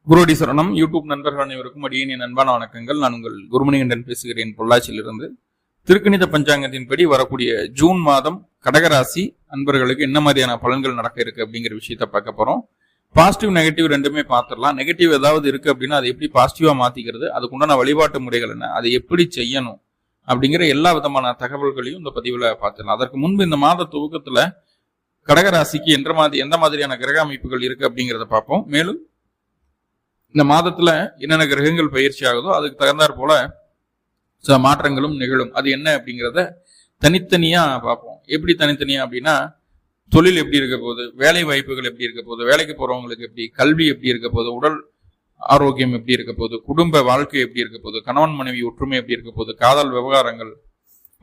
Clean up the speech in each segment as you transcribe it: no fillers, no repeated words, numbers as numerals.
குருவடி சரணம். யூடியூப் நண்பர்கள் அனைவருக்கும் அடியேன் அன்பான வணக்கங்கள். நான் உங்கள் குருமணிகண்டன் பேசுகிறேன், பொள்ளாச்சியிலிருந்து. திருக்கணித பஞ்சாங்கத்தின்படி வரக்கூடிய ஜூன் மாதம் கடகராசி அன்பர்களுக்கு என்ன மாதிரியான பலன்கள் நடக்க இருக்கு அப்படிங்கிற விஷயத்த பார்க்க போறோம். பாசிட்டிவ் நெகட்டிவ் ரெண்டுமே பார்த்துடலாம். நெகட்டிவ் ஏதாவது இருக்கு அப்படின்னா அதை எப்படி பாசிட்டிவா மாத்திக்கிறது, அதுக்குண்டான வழிபாட்டு முறைகள் என்ன, அதை எப்படி செய்யணும் அப்படிங்கிற எல்லா விதமான தகவல்களையும் இந்த பதிவுல பார்த்துடலாம். அதற்கு முன்பு இந்த மாத துவக்கத்துல கடகராசிக்கு எந்த மாதிரியான கிரக அமைப்புகள் இருக்கு அப்படிங்கிறத பார்ப்போம். மேலும் இந்த மாதத்துல என்னென்ன கிரகங்கள் பயிற்சி ஆகுதோ அதுக்கு தகுந்தாற் போல சில மாற்றங்களும் நிகழும். அது என்ன அப்படிங்கிறத தனித்தனியா பார்ப்போம். எப்படி தனித்தனியா அப்படின்னா, தொழில் எப்படி இருக்க போகுது, வேலை வாய்ப்புகள் எப்படி இருக்க போகுது, வேலைக்கு போறவங்களுக்கு எப்படி, கல்வி எப்படி இருக்க போகுது, உடல் ஆரோக்கியம் எப்படி இருக்க போகுது, குடும்ப வாழ்க்கை எப்படி இருக்க போகுது, கணவன் மனைவி ஒற்றுமை எப்படி இருக்க போகுது, காதல் விவகாரங்கள்,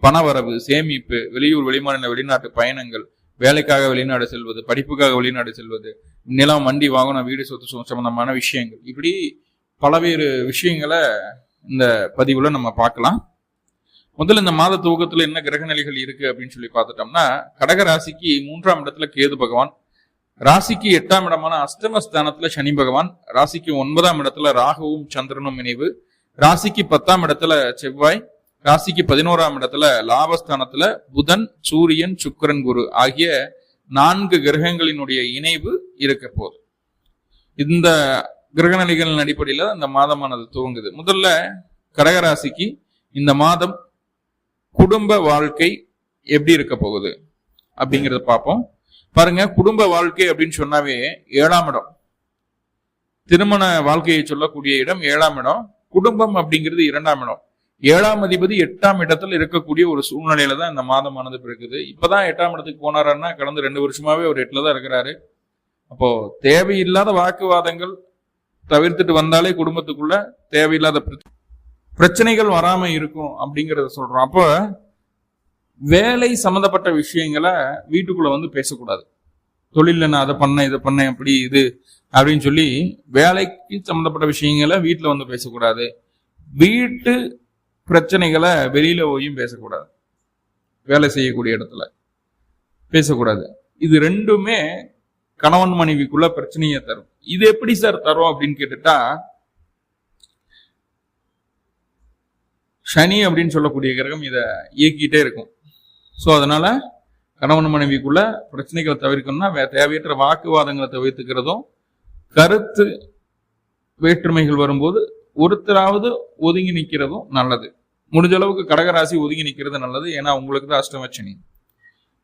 பணவரவு, சேமிப்பு, வெளியூர் வெளிமாநில வெளிநாட்டு பயணங்கள், வேலைக்காக வெளிநாடு செல்வது, படிப்புக்காக வெளிநாடு செல்வது, நிலம், வண்டி, வாகனம், வீடு, சொத்து சம்பந்தமான விஷயங்கள், இப்படி பலவேறு விஷயங்களை இந்த பதிவுல நம்ம பார்க்கலாம். முதல்ல இந்த மாத துவக்கத்துல என்ன கிரக நிலைகள் இருக்கு அப்படின்னு சொல்லி பார்த்துட்டோம்னா, கடக ராசிக்கு 3ஆம் இடத்துல கேது பகவான், ராசிக்கு 8ஆம் இடமான அஷ்டமஸ்தானத்துல சனி பகவான், ராசிக்கு 9ஆம் இடத்துல ராகுவும் சந்திரனும் இணைவு, ராசிக்கு 10ஆம் இடத்துல செவ்வாய், ராசிக்கு 11ஆம் இடத்துல லாபஸ்தானத்துல புதன், சூரியன், சுக்கிரன், குரு ஆகிய 4 கிரகங்களினுடைய இணைவு இருக்க போகுது. இந்த கிரகநிலைகளின் அடிப்படையில இந்த மாதமானது துவங்குது. முதல்ல கடகராசிக்கு இந்த மாதம் குடும்ப வாழ்க்கை எப்படி இருக்க போகுது அப்படிங்கறத பார்ப்போம். பாருங்க, குடும்ப வாழ்க்கை அப்படின்னு சொன்னாவே 7ஆம் இடம், திருமண வாழ்க்கையை சொல்லக்கூடிய இடம் 7ஆம் இடம். குடும்பம் அப்படிங்கிறது 2ஆம் இடம். 7ஆம் அதிபதி 8ஆம் இடத்துல இருக்கக்கூடிய ஒரு சூழ்நிலையில தான் இந்த மாதமானது பிறகுது. இப்பதான் 8ஆம் இடத்துக்கு போனாருன்னா கடந்த 2 வருஷமாவே ஒரு 8ல தான் இருக்கிறாரு. அப்போ தேவையில்லாத வாக்குவாதங்கள் தவிர்த்துட்டு வந்தாலே குடும்பத்துக்குள்ள தேவையில்லாத பிரச்சனைகள் வராம இருக்கும் அப்படிங்கறத சொல்றோம். அப்போ வேலை சம்பந்தப்பட்ட விஷயங்களை வீட்டுக்குள்ள வந்து பேசக்கூடாது. தொழில நான் அதை பண்ணேன், இதை பண்ணேன், அப்படி இது அப்படின்னு சொல்லி வேலைக்கு சம்பந்தப்பட்ட விஷயங்களை வீட்டுல வந்து பேசக்கூடாது. வீட்டு பிரச்சனைகளை வெளியில போயும் பேசக்கூடாது. வேலை செய்யக்கூடிய இடத்துல பேசக்கூடாது. இது ரெண்டுமே கணவன் மனைவிக்குள்ள பிரச்சனையை தரும். இது எப்படி சார் தரும் அப்படின்னு கேட்டுட்டா, சனி அப்படின்னு சொல்லக்கூடிய கிரகம் இதை இயக்கிட்டே இருக்கும். ஸோ அதனால கணவன் மனைவிக்குள்ள பிரச்சனைகளை தவிர்க்கணும்னா தேவையற்ற வாக்குவாதங்களை தவிர்த்துக்கிறதும், கருத்து வேற்றுமைகள் வரும்போது ஒருத்தராவது ஒதுங்கி நிக்கிறதும் நல்லது. முடிஞ்ச அளவுக்கு கடகராசி ஒதுங்கி நிக்கிறது நல்லது. ஏன்னா உங்களுக்கு தான் அஷ்டமச்சனி.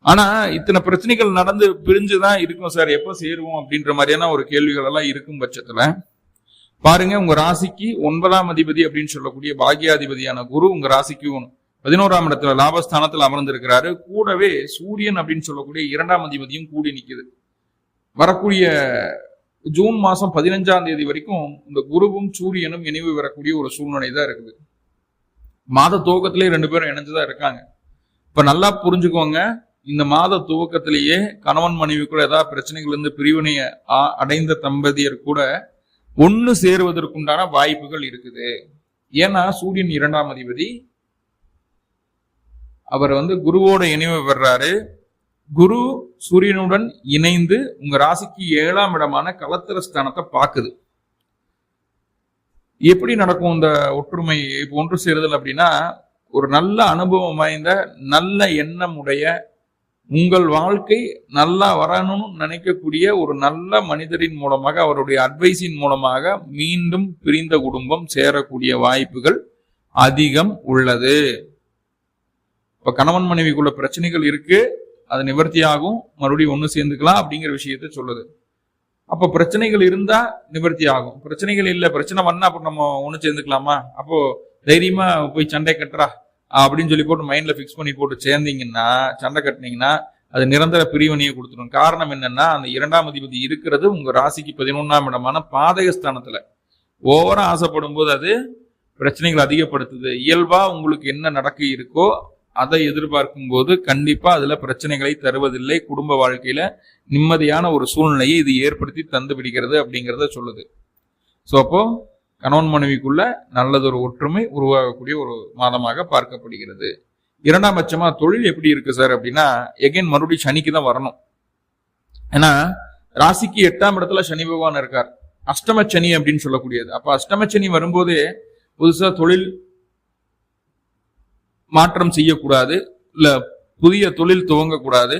ஆனா இத்தனை பிரச்சனைகள் நடந்து பிரிஞ்சுதான் இருக்கும் சார், எப்ப சேருவோம் அப்படின்ற மாதிரியான ஒரு கேள்விகள் எல்லாம் இருக்கும் பட்சத்துல பாருங்க, உங்க ராசிக்கு 9ஆம் அதிபதி அப்படின்னு சொல்லக்கூடிய பாக்கியாதிபதியான குரு உங்க ராசிக்கு 11ஆம் இடத்துல லாபஸ்தானத்துல அமர்ந்திருக்கிறாரு. கூடவே சூரியன் அப்படின்னு சொல்லக்கூடிய 2ஆம் அதிபதியும் கூடி நிக்குது. வரக்கூடிய ஜூன் மாசம் 15ஆம் தேதி வரைக்கும் இந்த குருவும் சூரியனும் இணைவு வரக்கூடிய ஒரு சூழ்நிலை தான் இருக்குது. மாத துவக்கத்திலே 2 பேரும் இணைஞ்சுதான் இருக்காங்க. இப்ப நல்லா புரிஞ்சுக்கோங்க, இந்த மாத துவக்கத்திலேயே கணவன் மனைவி கூட ஏதாவது பிரச்சனைகள் இருந்து பிரிவினைய அடைந்த தம்பதியர் கூட ஒண்ணு சேருவதற்குண்டான வாய்ப்புகள் இருக்குது. ஏன்னா சூரியன் 2ஆம் அதிபதி, அவர் குருவோட இணைவு பெறாரு. குரு சூரியனுடன் இணைந்து உங்க ராசிக்கு 7ஆம் இடமான கலத்திரஸ்தானத்தை பாக்குது. எப்படி நடக்கும் இந்த ஒற்றுமை ஒன்று சேருதல் அப்படின்னா, ஒரு நல்ல அனுபவம் வாய்ந்த நல்ல எண்ணம் உடைய, உங்கள் வாழ்க்கை நல்லா வரணும்னு நினைக்கக்கூடிய ஒரு நல்ல மனிதரின் மூலமாக, அவருடைய அட்வைஸின் மூலமாக மீண்டும் பிரிந்த குடும்பம் சேரக்கூடிய வாய்ப்புகள் அதிகம் உள்ளது. இப்ப கணவன் மனைவிக்குள்ள பிரச்சனைகள் இருக்கு, அது நிவர்த்தி ஆகும், மறுபடியும் ஒண்ணு சேர்ந்துக்கலாம் அப்படிங்கிற விஷயத்த சொல்லுது. அப்ப பிரச்சனைகள் இருந்தா நிவர்த்தி ஆகும், பிரச்சனைகள் இல்ல, பிரச்சனை பண்ணா அப்ப நம்ம ஒண்ணு சேர்ந்துக்கலாமா, அப்போ தைரியமா போய் சண்டை கட்டுறா அப்படின்னு சொல்லி போட்டு மைண்ட்ல பிக்ஸ் பண்ணி போட்டு சேர்ந்தீங்கன்னா, சண்டை கட்டினீங்கன்னா அது நிரந்தர பிரிவினையை கொடுத்துரும். காரணம் என்னன்னா, அந்த 2ஆம் அதிபதி இருக்கிறது உங்க ராசிக்கு 11ஆம் இடமான பாதகஸ்தானத்துல. ஓவரா ஆசைப்படும் போது அது பிரச்சனைகள் அதிகப்படுத்துது. இயல்பா உங்களுக்கு என்ன நடக்க இருக்கோ அதை எதிர்பார்க்கும் போது கண்டிப்பா அதுல பிரச்சனைகளை தருவதில்லை. குடும்ப வாழ்க்கையில நிம்மதியான ஒரு சூழ்நிலையை இது ஏற்படுத்தி தந்து விடுகிறது அப்படிங்கிறத சொல்லுது. சோ அப்போ கணவன் மனைவிக்குள்ள நல்லதொரு ஒற்றுமை உருவாகக்கூடிய ஒரு மாதமாக பார்க்கப்படுகிறது. 2ஆம் பட்சமா தொழில் எப்படி இருக்கு சார் அப்படின்னா, எகைன் மறுபடியும் சனிக்கு தான் வரணும். ஏன்னா ராசிக்கு 8ஆம் இடத்துல சனி பகவான் இருக்கார். அஷ்டமச்சனி அப்படின்னு சொல்லக்கூடியது. அப்ப அஷ்டமச்சனி வரும்போதே புதுசா தொழில் மாற்றம் செய்யக்கூடாது, இல்ல புதிய தொழில் துவங்கக்கூடாது.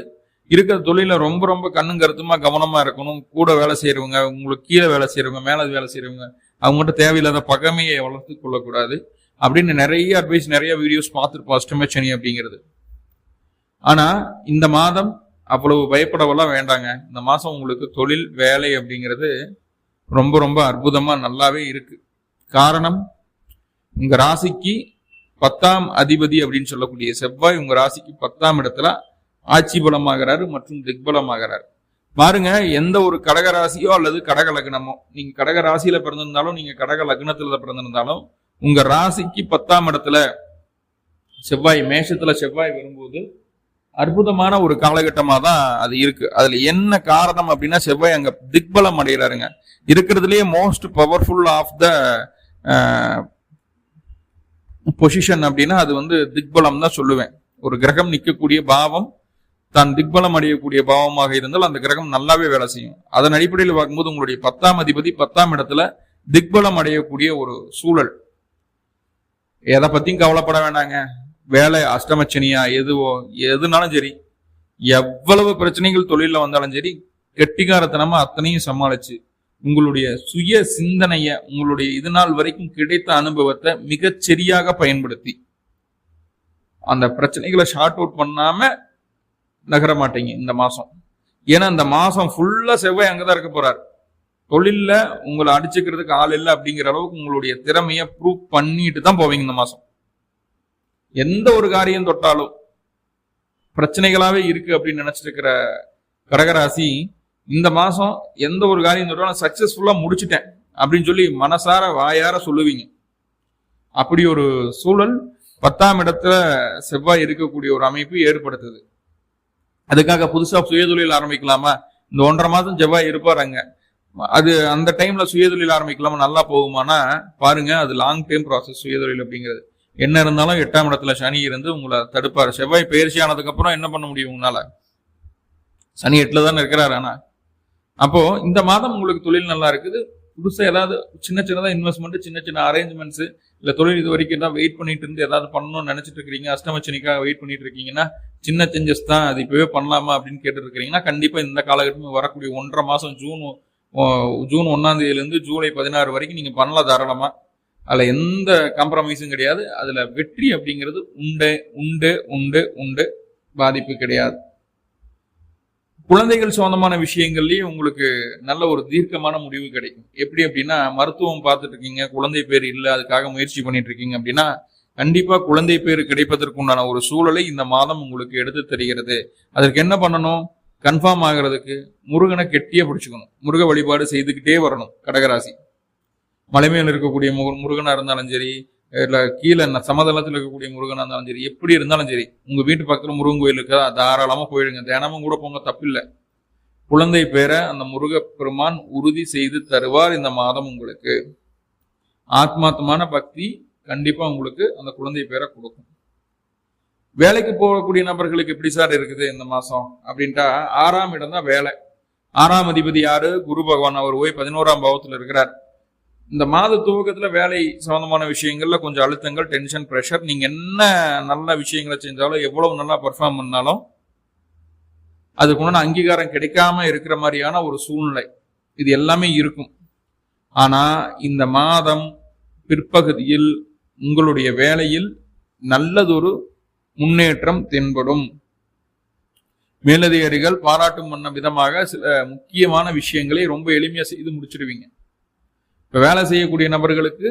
இருக்கிற தொழில ரொம்ப ரொம்ப கண்ணும் கருத்துமா கவனமா இருக்கணும். கூட வேலை செய்யறவங்க, உங்களுக்கு கீழே வேலை செய்யறவங்க, மேல வேலை செய்யறவங்க, அவங்ககிட்ட தேவையில்லாத பகைமையை வளர்த்து கொள்ளக்கூடாது அப்படின்னு நிறைய அட்வைஸ், நிறைய வீடியோஸ் பார்த்துருப்போம் அஷ்டமச்சனி அப்படிங்கிறது. ஆனா இந்த மாதம் அவ்வளவு பயப்படவெல்லாம் வேண்டாங்க. இந்த மாசம் உங்களுக்கு தொழில் வேலை அப்படிங்கிறது ரொம்ப ரொம்ப அற்புதமா நல்லாவே இருக்கு. காரணம், உங்க ராசிக்கு 10ஆம் அதிபதி அப்படின்னு சொல்லக்கூடிய செவ்வாய் உங்க ராசிக்கு 10ஆம் இடத்துல ஆட்சி பலமாகிறாரு மற்றும் திக்பலமாகிறாரு. பாருங்க, எந்த ஒரு கடக ராசியோ அல்லது கடக லக்னமோ, நீங்க கடக ராசியில பிறந்திருந்தாலும் நீங்க கடக லக்னத்துல பிறந்திருந்தாலும் உங்க ராசிக்கு 10ஆம் இடத்துல செவ்வாய், மேஷத்துல செவ்வாய் வரும்போது அற்புதமான ஒரு காலகட்டமா தான் அது இருக்கு. அதுல என்ன காரணம் அப்படின்னா, செவ்வாய் அங்க திக்பலம் அடைகிறாருங்க. இருக்கிறதுலயே most powerful of the position அப்படின்னா அது திக்பலம் தான் சொல்லுவேன். ஒரு கிரகம் நிற்கக்கூடிய பாவம் தான் திக்பலம் அடையக்கூடிய பாவமாக இருந்தால் அந்த கிரகம் நல்லாவே வேலை செய்யும். அதன் அடிப்படையில் பார்க்கும்போது உங்களுடைய 10ஆம் அதிபதி 10ஆம் இடத்துல திக்பலம் அடையக்கூடிய ஒரு சூழல். எதை பத்தியும் கவலைப்பட வேண்டாங்க. வேலை அஷ்டமச்சனியா எதுனாலும் சரி, எவ்வளவு பிரச்சனைகள் தொழில வந்தாலும் சரி, கெட்டிகாரத்தனமா அத்தனையும் சமாளிச்சு உங்களுடைய சுய சிந்தனைய, உங்களுடைய இது நாள் வரைக்கும் கிடைத்த அனுபவத்தை மிகச் சரியாக பயன்படுத்தி அந்த பிரச்சனைகளை ஷார்ட் அவுட் பண்ணாம நகர மாட்டீங்க இந்த மாசம். ஏன்னா இந்த மாசம் ஃபுல்லா செவ்வாய் அங்கதான் இருக்க போறாரு. தொழில்ல உங்களை அடிச்சுக்கிறதுக்கு ஆள் இல்லை அப்படிங்கிற அளவுக்கு உங்களுடைய திறமைய ப்ரூவ் பண்ணிட்டு தான் போவீங்க இந்த மாசம். எந்த ஒரு காரியம் தொட்டாலும் பிரச்சனைகளாவே இருக்கு அப்படின்னு நினைச்சிட்டு இருக்கிற கடகராசி இந்த மாசம் எந்த ஒரு காரியம் தொட்டாலும் சக்சஸ்ஃபுல்லா முடிச்சுட்டேன் அப்படின்னு சொல்லி மனசார வாயார சொல்லுவீங்க. அப்படி ஒரு சூழல் 10ஆம் இடத்துல செவ்வாய் இருக்கக்கூடிய ஒரு அமைப்பு ஏற்படுத்துது. அதுக்காக புதுசா சுயதொழில் ஆரம்பிக்கலாமா? இந்த 1.5 மாதம் செவ்வாய் இருப்பாருங்க. அது அந்த டைம்ல சுயதொழில் ஆரம்பிக்கலாமா, நல்லா போகுமானா பாருங்க, அது லாங் டைம் ப்ராசஸ் சுயதொழில் அப்படிங்கிறது. என்ன இருந்தாலும் 8ஆம் இடத்துல சனி இருந்து உங்களை தடுப்பாரு. செவ்வாய் பயிற்சி ஆனதுக்கு அப்புறம் என்ன பண்ண முடியும் உங்களால? சனி 8ல தானே இருக்கிறாரு. ஆனா அப்போ இந்த மாதம் உங்களுக்கு தொழில் நல்லா இருக்குது. புதுசா ஏதாவது சின்னதா இன்வெஸ்ட்மெண்ட், சின்ன அரேஞ்ச்மெண்ட்ஸ், இல்ல தொழில் இது வரைக்கும் ஏதாவது வெயிட் பண்ணிட்டு இருந்து ஏதாவது பண்ணணும்னு நினைச்சிட்டு இருக்கீங்க, அஷ்டமச்சனிக்காக வெயிட் பண்ணிட்டு இருக்கீங்கன்னா, சின்ன சேஞ்சஸ் தான், அது இப்பவே பண்ணலாமா அப்படின்னு கேட்டு இருக்கிறீங்கன்னா, கண்டிப்பா இந்த காலகட்டம் வரக்கூடிய 1.5 மாசம் ஜூன் 1ஆம் தேதியிலிருந்து ஜூலை 16 வரைக்கும் நீங்க பண்ணலாம் தாராளமா. அதுல எந்த காம்ப்ரமைஸும் கிடையாது. அதுல வெற்றி அப்படிங்கிறது உண்டு உண்டு உண்டு உண்டு, பாதிப்பு கிடையாது. குழந்தைகள் சம்பந்தமான விஷயங்கள்லயும் உங்களுக்கு நல்ல ஒரு தீர்க்கமான முடிவு கிடைக்கும். எப்படி அப்படின்னா, மருத்துவம் பார்த்துட்டு இருக்கீங்க, குழந்தை பேர் இல்லை, அதுக்காக முயற்சி பண்ணிட்டு இருக்கீங்க அப்படின்னா, கண்டிப்பா குழந்தை பேர் கிடைப்பதற்குண்டான ஒரு சூழலை இந்த மாதம் உங்களுக்கு எடுத்து தருகிறது. அதற்கு என்ன பண்ணணும்? கன்ஃபார்ம் ஆகிறதுக்கு முருகனை கெட்டியா பிடிச்சுக்கணும். முருக வழிபாடு செய்துக்கிட்டே வரணும். கடகராசி மலைமையில் இருக்கக்கூடிய முருகனா இருந்தாலும் சரி, இல்ல கீழே சமதளத்தில் இருக்கக்கூடிய முருகனா இருந்தாலும் சரி, எப்படி இருந்தாலும் சரி, உங்க வீட்டு பக்கத்துல முருகன் கோயில் இருக்கா, தாராளமா போயிடுங்க. தினமும் கூட போங்க, தப்பில்லை. குழந்தை பேரை அந்த முருகப்பெருமான் உறுதி செய்து தருவார். இந்த மாதம் உங்களுக்கு ஆத்மார்த்தமான பக்தி கண்டிப்பா உங்களுக்கு அந்த குழந்தை பேரை கொடுக்கும். வேலைக்கு போகக்கூடிய நபர்களுக்கு எப்படி சார் இருக்குது இந்த மாசம் அப்படின்ட்டா, 6ஆம் இடம் தான் வேலை. 6ஆம் அதிபதி யாரு? குரு பகவான். அவர் போய் 11ஆம் பாவத்துல இருக்கிறார். இந்த மாத துவக்கத்துல வேலை சம்பந்தமான விஷயங்கள்ல கொஞ்சம் அழுத்தங்கள், டென்ஷன், பிரஷர். நீங்க என்ன நல்ல விஷயங்களை செஞ்சாலும், எவ்வளவு நல்லா பெர்ஃபார்ம் பண்ணாலும் அதுக்கு அங்கீகாரம் கிடைக்காம இருக்கிற மாதிரியான ஒரு சூழ்நிலை இது எல்லாமே இருக்கும். ஆனா இந்த மாதம் பிற்பகுதியில் உங்களுடைய வேலையில் நல்லதொரு முன்னேற்றம் தென்படும். மேலதிகாரிகள் பாராட்டும் பண்ண விதமாக சில முக்கியமான விஷயங்களை ரொம்ப எளிமையா செய்து முடிச்சிடுவீங்க. இப்ப வேலை செய்யக்கூடிய நபர்களுக்கு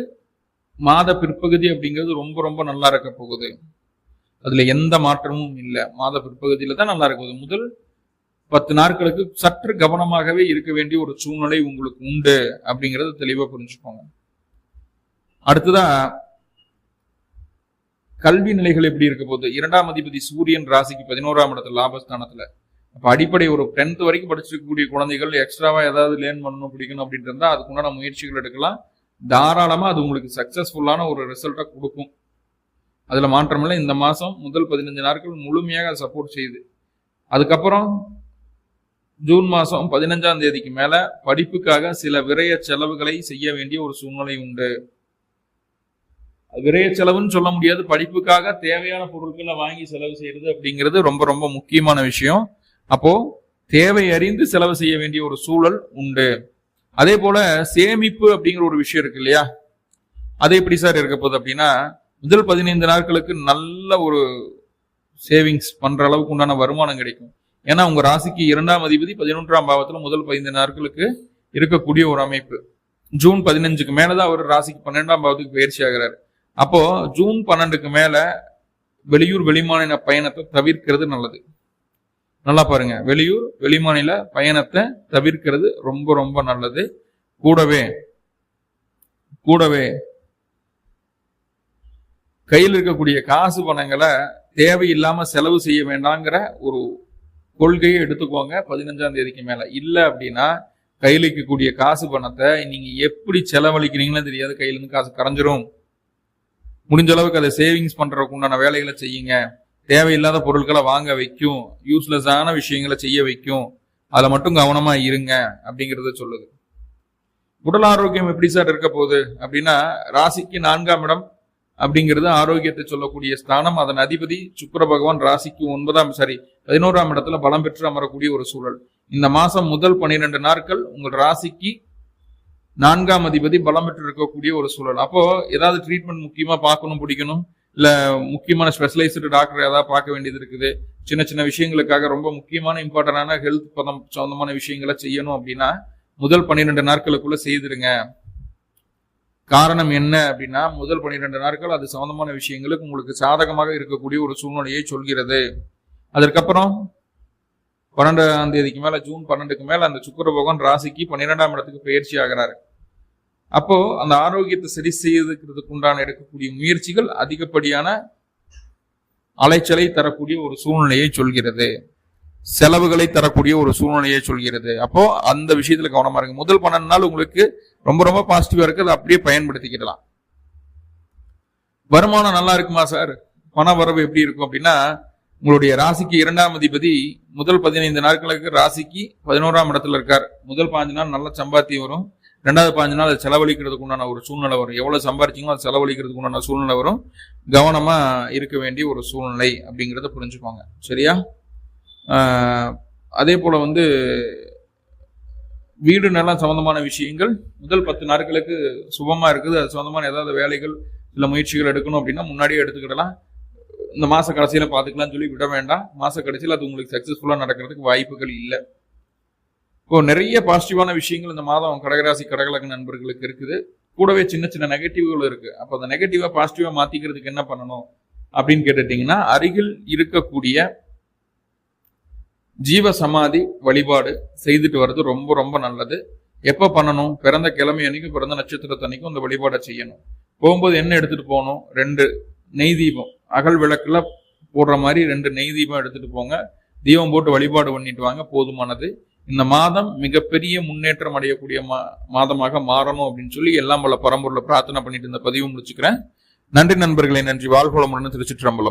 மாத பிற்பகுதி அப்படிங்கிறது ரொம்ப ரொம்ப நல்லா இருக்க போகுது. அதுல எந்த மாற்றமும் இல்லை. மாத பிற்பகுதியில தான் நல்லா இருக்க போகுது. முதல் 10 நாட்களுக்கு சற்று கவனமாகவே இருக்க வேண்டிய ஒரு சூழ்நிலை உங்களுக்கு உண்டு அப்படிங்கறத தெளிவா புரிஞ்சுக்கோங்க. அடுத்ததா கல்வி நிலைகள் எப்படி இருக்க போகுது? 2ஆம் அதிபதி சூரியன் ராசிக்கு 11ஆம் இடத்துல லாபஸ்தானத்துல. அப்ப அடிப்படை ஒரு 10th வரைக்கும் படிச்சிருக்கக்கூடிய குழந்தைகள் எக்ஸ்ட்ராவா ஏதாவது லேர்ன் பண்ணணும், பிடிக்கணும் அப்படின்ட்டு இருந்தா அதுக்குண்டான முயற்சிகள் எடுக்கலாம். தாராளமா அது உங்களுக்கு சக்சஸ்ஃபுல்லான ஒரு ரிசல்ட்டை கொடுக்கும். அதுல மாற்றமில்லை. இந்த மாசம் முதல் 15 நாட்கள் முழுமையாக சப்போர்ட் செய்யுது. அதுக்கப்புறம் ஜூன் மாசம் 15ஆம் தேதிக்கு மேல படிப்புக்காக சில விரய செலவுகளை செய்ய வேண்டிய ஒரு சூழ்நிலை உண்டு. விரய செலவுன்னு சொல்ல முடியாது, படிப்புக்காக தேவையான பொருட்களை வாங்கி செலவு செய்யறது அப்படிங்கிறது ரொம்ப ரொம்ப முக்கியமான விஷயம். அப்போ தேவை அறிந்து செலவு செய்ய வேண்டிய ஒரு சூழல் உண்டு. அதே போல சேமிப்பு அப்படிங்கிற ஒரு விஷயம் இருக்கு இல்லையா, அது எப்படி சார் இருக்க போகுது அப்படின்னா, முதல் 15 நாட்களுக்கு நல்ல ஒரு சேவிங்ஸ் பண்ற அளவுக்கு உண்டான வருமானம் கிடைக்கும். ஏன்னா உங்க ராசிக்கு 2ஆம் அதிபதி 11ஆம் பாவத்துல முதல் 15 நாட்களுக்கு இருக்கக்கூடிய ஒரு அமைப்பு. ஜூன் 15க்கு மேலதான் அவர் ராசிக்கு 12ஆம் பாவத்துக்கு பயிற்சி ஆகிறார். அப்போ ஜூன் 12க்கு மேல வெளியூர் வெளிமாநில பயணத்தை தவிர்க்கிறது நல்லது. நல்லா பாருங்க, வெளியூர் வெளிமாநில பயணத்தை தவிர்க்கிறது ரொம்ப ரொம்ப நல்லது. கூடவே கையில் இருக்கக்கூடிய காசு பணங்களை தேவையில்லாம செலவு செய்ய வேண்டாங்கிற ஒரு கொள்கையை எடுத்துக்கோங்க 15ஆம் தேதிக்கு மேல. இல்ல அப்படின்னா கையில் இருக்கக்கூடிய காசு பணத்தை நீங்க எப்படி செலவழிக்கிறீங்களோ தெரியாது, கையில இருந்து காசு கரைஞ்சிரும். முடிஞ்ச அளவுக்கு அதை சேவிங்ஸ் பண்றதுக்கு உண்டான வேலைகளை செய்யுங்க. தேவையில்லாத பொருட்களை வாங்க வைக்கும், யூஸ்லெஸ்ஸான விஷயங்களை செய்ய வைக்கும். அதுல மட்டும் கவனமா இருங்க அப்படிங்கறத சொல்லுது. உடல் ஆரோக்கியம் எப்படி சார் இருக்க போகுது அப்படின்னா, ராசிக்கு 4ஆம் இடம் அப்படிங்கிறது ஆரோக்கியத்தை சொல்லக்கூடிய ஸ்தானம். அதன் அதிபதி சுக்கிர பகவான் ராசிக்கு 11ஆம் இடத்துல பலம் பெற்று அமரக்கூடிய ஒரு சூழல். இந்த மாசம் முதல் 12 நாட்கள் உங்கள் ராசிக்கு 4ஆம் அதிபதி பலம் பெற்று இருக்கக்கூடிய ஒரு சூழல். அப்போ ஏதாவது ட்ரீட்மெண்ட் முக்கியமா பார்க்கணும், பிடிக்கணும், இல்ல முக்கியமான ஸ்பெஷலைஸ்டு டாக்டர் ஏதாவது பார்க்க வேண்டியது இருக்குது, சின்ன சின்ன விஷயங்களுக்காக ரொம்ப முக்கியமான இம்பார்ட்டன்டான ஹெல்த் சம்பந்தமான விஷயங்களை செய்யணும் அப்படின்னா முதல் 12 நாட்களுக்குள்ள செய்திருங்க. காரணம் என்ன அப்படின்னா, முதல் 12 நாட்கள் அது சம்பந்தமான விஷயங்களுக்கு உங்களுக்கு சாதகமாக இருக்கக்கூடிய ஒரு சூழ்நிலையை சொல்கிறது. அதற்கப்புறம் 12ஆம் தேதிக்கு மேல, ஜூன் 12க்கு மேல அந்த சுக்கிர பகவான் ராசிக்கு 12ஆம் இடத்துக்கு பயிற்சி ஆகிறாரு. அப்போ அந்த ஆரோக்கியத்தை சரி செய்யறதுக்கு உண்டான எடுக்கக்கூடிய முயற்சிகள் அதிகப்படியான அலைச்சலை தரக்கூடிய ஒரு சூழ்நிலையை சொல்கிறது, செலவுகளை தரக்கூடிய ஒரு சூழ்நிலையை சொல்கிறது. அப்போ அந்த விஷயத்துல கவனமா இருக்கு. முதல் 12 நாள் உங்களுக்கு ரொம்ப ரொம்ப பாசிட்டிவா இருக்கு, அதை அப்படியே பயன்படுத்திக்கிடலாம். வருமானம் நல்லா இருக்குமா சார், பண வரவு எப்படி இருக்கும் அப்படின்னா, உங்களுடைய ராசிக்கு 2ஆம் அதிபதி முதல் 15 நாட்களுக்கு ராசிக்கு 11ஆம் இடத்துல இருக்கார். முதல் 15 நாள் நல்ல சம்பாத்தியம் வரும், 2வது 15 நாள் அது செலவழிக்கிறதுக்கு உண்டான ஒரு சூழ்நிலை வரும். எவ்வளவு சம்பாரிச்சிங்களோ அது செலவழிக்கிறதுக்கு உண்டான சூழ்நிலை வரும். கவனமா இருக்க வேண்டிய ஒரு சூழ்நிலை அப்படிங்கிறத புரிஞ்சுக்கோங்க, சரியா? அதே போல வீடு நிலம் சம்பந்தமான விஷயங்கள் முதல் 10 நாட்களுக்கு சுபமா இருக்குது. அது சம்பந்தமான ஏதாவது வேலைகள் இல்ல முயற்சிகள் எடுக்கணும் அப்படின்னா முன்னாடியே எடுத்துக்கிடலாம். இந்த மாச கடைசியில பாத்துக்கலாம்னு சொல்லி விட வேண்டாம். மாச கடைசியில் அது உங்களுக்கு சக்சஸ்ஃபுல்லா நடக்கிறதுக்கு வாய்ப்புகள் இல்லை. இப்போ நிறைய பாசிட்டிவான விஷயங்கள் இந்த மாதம் கடகராசி கடகலக்ன நண்பர்களுக்கு இருக்குது. கூடவே சின்ன சின்ன நெகட்டிவ்கள் இருக்கு. அப்போ அந்த நெகட்டிவா பாசிட்டிவா மாத்திக்கிறதுக்கு என்ன பண்ணணும் அப்படின்னு கேட்டுட்டீங்கன்னா, அருகில் இருக்கக்கூடிய ஜீவ சமாதி வழிபாடு செய்துட்டு வர்றது ரொம்ப ரொம்ப நல்லது. எப்ப பண்ணணும்? பிறந்த கிழமை அன்னைக்கும் பிறந்த நட்சத்திரத்தன்னைக்கும் அந்த வழிபாடை செய்யணும். போகும்போது என்ன எடுத்துட்டு போகணும்? 2 நெய் தீபம், அகல் விளக்குல போடுற மாதிரி 2 நெய் தீபம் எடுத்துட்டு போங்க. தீபம் போட்டு வழிபாடு பண்ணிட்டு வாங்க, போதுமானது. இந்த மாதம் மிகப்பெரிய முன்னேற்றம் அடையக்கூடிய மாதமாக மாறணும் அப்படின்னு சொல்லி எல்லாம் பல பரம்பொருளை பிரார்த்தனை பண்ணிட்டு இந்த பதிவு முடிச்சுக்கிறேன். நன்றி நண்பர்களே, நன்றி. வாழ்வளமுடன். திருச்சிற்றம்பலம்.